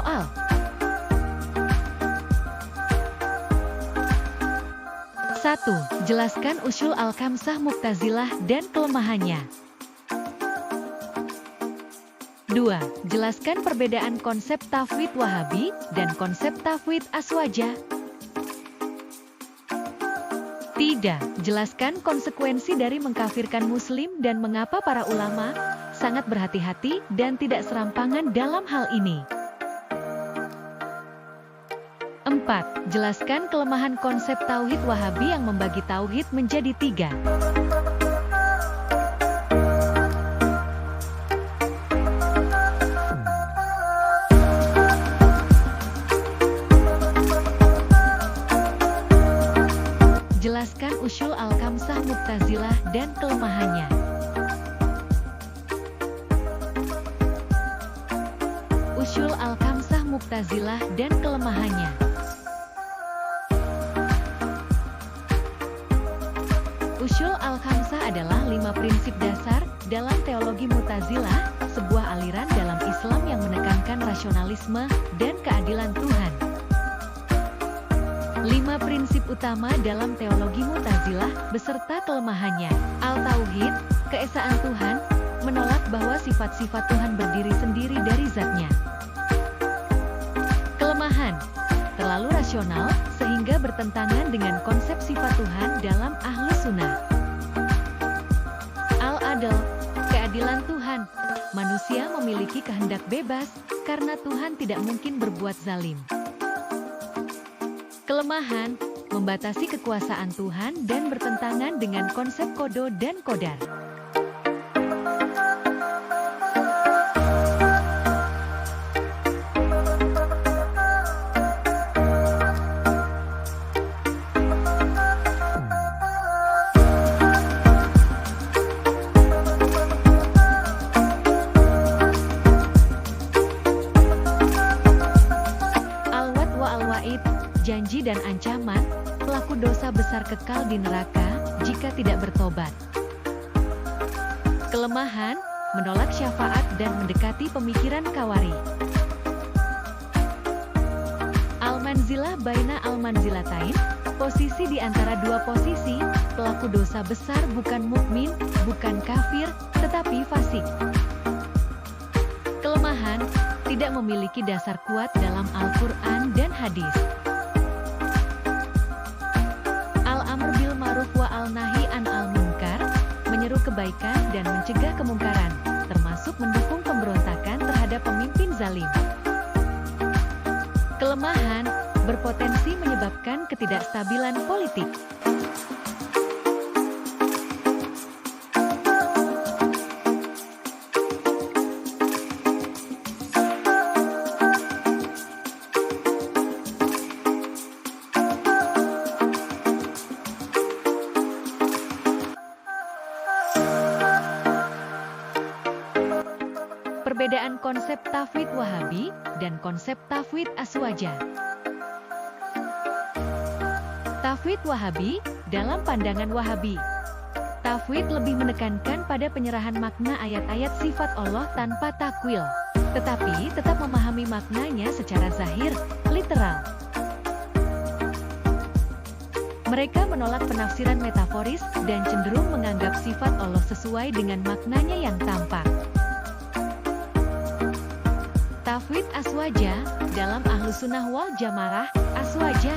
soal. 1. Jelaskan usyul al-khamsah Mu'tazilah dan kelemahannya. 2. Jelaskan perbedaan konsep tafwid Wahabi dan konsep tafwid Aswajah. 3. Jelaskan konsekuensi dari mengkafirkan muslim dan mengapa para ulama sangat berhati-hati dan tidak serampangan dalam hal ini. 4. Jelaskan kelemahan konsep tauhid Wahabi yang membagi tauhid menjadi 3. Jelaskan usyul al-khamsah Mu'tazilah dan kelemahannya. Usyul al-khamsah Mu'tazilah dan kelemahannya. Usyul al-khamsah adalah 5 prinsip dasar dalam teologi Mu'tazilah, sebuah aliran dalam Islam yang menekankan rasionalisme dan keadilan Tuhan. 5 prinsip utama dalam teologi Mu'tazilah beserta kelemahannya. Al-Tauhid, keesaan Tuhan, menolak bahwa sifat-sifat Tuhan berdiri sendiri dari zatnya. Kelemahan, terlalu rasional sehingga bertentangan dengan konsep sifat Tuhan dalam Ahlus Sunnah. Al-Adl, keadilan Tuhan, manusia memiliki kehendak bebas karena Tuhan tidak mungkin berbuat zalim. Kelemahan, membatasi kekuasaan Tuhan dan bertentangan dengan konsep kodo dan qadar. Al-Wa'd wa al-Wa'id, janji dan ancaman, pelaku dosa besar kekal di neraka jika tidak bertobat. Kelemahan, menolak syafaat dan mendekati pemikiran Kawari. Al-Manzilah baina al-manzilatain, posisi di antara dua posisi, pelaku dosa besar bukan mukmin, bukan kafir, tetapi fasik. Kelemahan, tidak memiliki dasar kuat dalam Al-Quran dan hadis. Al-Amr bil ma'ruf wa al-nahi an al-munkar, menyeru kebaikan dan mencegah kemungkaran, termasuk mendukung pemberontakan terhadap pemimpin zalim. Kelemahan, berpotensi menyebabkan ketidakstabilan politik. Perbedaan konsep tafwid Wahabi dan konsep tafwid Aswajah. Tafwid Wahabi, dalam pandangan Wahabi, tafwid lebih menekankan pada penyerahan makna ayat-ayat sifat Allah tanpa takwil, tetapi tetap memahami maknanya secara zahir, literal. Mereka menolak penafsiran metaforis dan cenderung menganggap sifat Allah sesuai dengan maknanya yang tampak. Tafwid Aswajah, dalam Ahlus Sunnah wal Jamaah, Aswajah.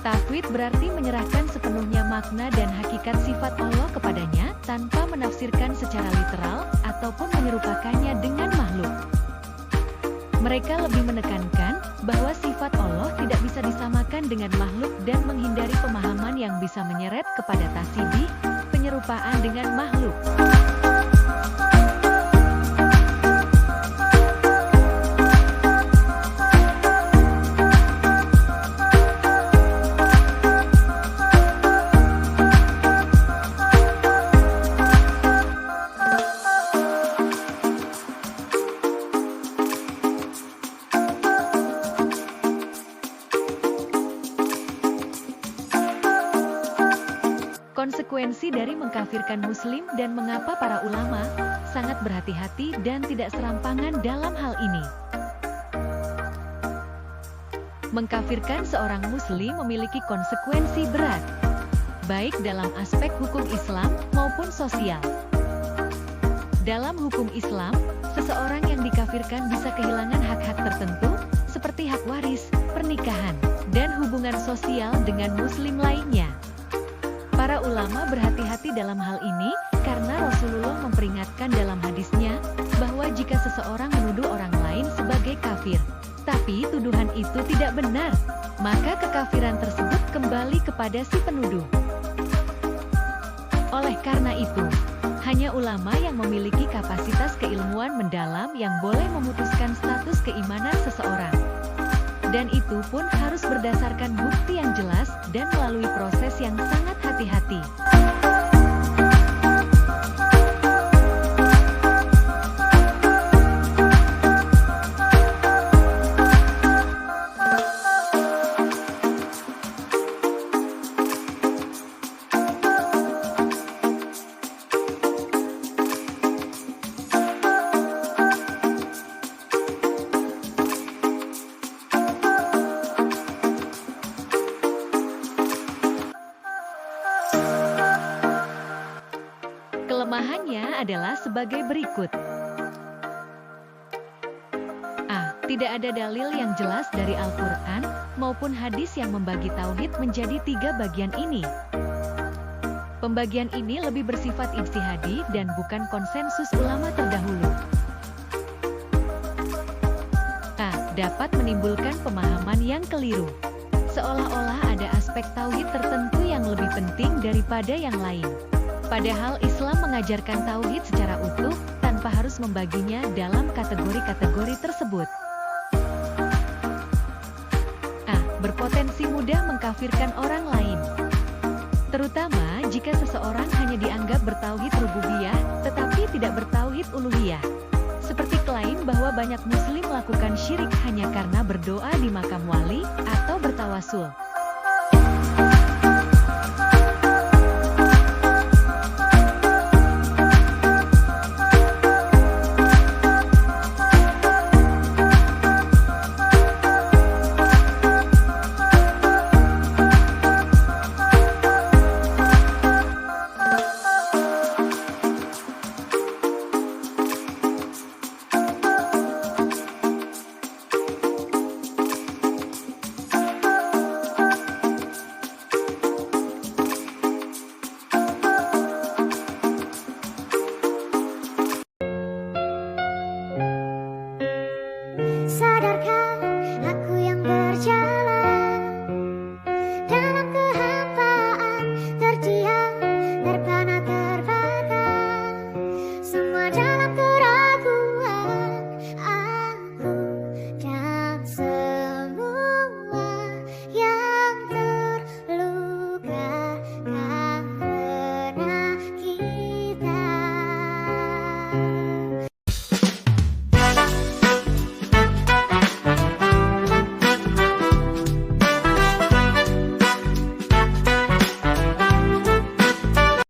Tafwid berarti menyerahkan sepenuhnya makna dan hakikat sifat Allah kepadanya tanpa menafsirkan secara literal ataupun menyerupakannya dengan makhluk. Mereka lebih menekankan bahwa sifat Allah tidak bisa disamakan dengan makhluk dan menghindari pemahaman yang bisa menyeret kepada tasybih, penyerupaan dengan makhluk. Konsekuensi dari mengkafirkan muslim dan mengapa para ulama sangat berhati-hati dan tidak serampangan dalam hal ini. Mengkafirkan seorang muslim memiliki konsekuensi berat, baik dalam aspek hukum Islam maupun sosial. Dalam hukum Islam, seseorang yang dikafirkan bisa kehilangan hak-hak tertentu, seperti hak waris, pernikahan, dan hubungan sosial dengan muslim lainnya. Para ulama berhati-hati dalam hal ini, karena Rasulullah memperingatkan dalam hadisnya, bahwa jika seseorang menuduh orang lain sebagai kafir, tapi tuduhan itu tidak benar, maka kekafiran tersebut kembali kepada si penuduh. Oleh karena itu, hanya ulama yang memiliki kapasitas keilmuan mendalam yang boleh memutuskan status keimanan seseorang. Dan itu pun harus berdasarkan bukti yang jelas dan melalui proses yang sangat hati-hati. Kelemahannya adalah sebagai berikut. A. Tidak ada dalil yang jelas dari Al-Quran maupun hadis yang membagi tauhid menjadi 3 bagian ini. Pembagian ini lebih bersifat ijtihadi dan bukan konsensus ulama terdahulu. A. Dapat menimbulkan pemahaman yang keliru. Seolah-olah ada aspek tauhid tertentu yang lebih penting daripada yang lain. Padahal Islam mengajarkan tauhid secara utuh, tanpa harus membaginya dalam kategori-kategori tersebut. A. Berpotensi mudah mengkafirkan orang lain. Terutama jika seseorang hanya dianggap bertauhid rububiyah, tetapi tidak bertauhid uluhiyah. Seperti klaim bahwa banyak muslim melakukan syirik hanya karena berdoa di makam wali, atau bertawasul.